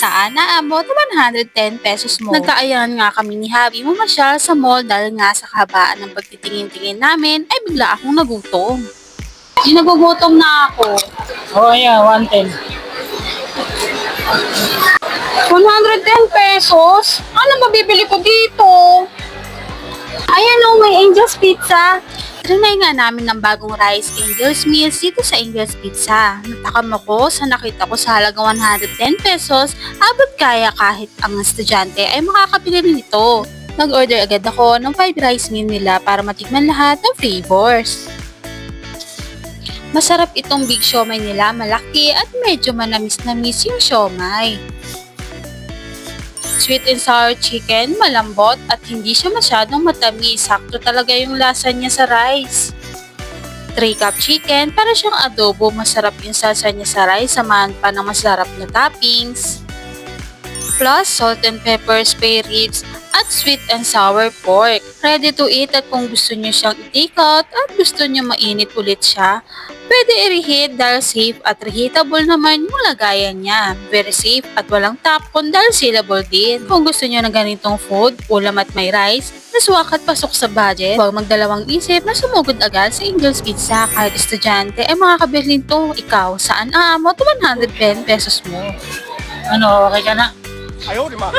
saan naabot 110 pesos mo. Nagkaayan nga kami ni Habi mamasyal sa mall dahil nga sa kahabaan ng pagtitingin-tingin namin ay bigla akong nagutom. Nagugutom na ako. Oh, yeah, 110. 110 pesos? Ano mabibili ko dito? Ayan o, may Angel's Pizza. Trinay nga namin ng bagong rice Angel's Meals dito sa Angel's Pizza. Natakam ako sa nakita ko sa halagang 110 pesos, abot kaya kahit ang estudyante ay makakabili rin ito. Nag-order agad ako ng 5 rice meal nila para matikman lahat ng flavors. Masarap itong big siomay nila, malaki at medyo manamis-namis yung siomay. Sweet and sour chicken, malambot at hindi siya masyadong matamis. Sakto talaga yung lasa niya sa rice. 3 cup chicken, para siyang adobo. Masarap yung salsa niya sa rice, samahan pa ng masarap na toppings. Plus salt and pepper spare ribs at sweet and sour pork. Ready to eat at kung gusto niyo siyang i-take out at gusto niyo mainit ulit siya, pwede i-reheat dahil safe at reheatable naman yung lagayan niya. Very safe at walang tapon dahil sealable din. Kung gusto niyo ng ganitong food, ulam at may rice, naswak at pasok sa budget, huwag magdalawang isip na sumugod agad sa Angel's Pizza. Kahit estudyante ay makakabili nito. Ikaw, saan aamot 110 pesos mo? Ano, okay ka na? 哎呦我的妈！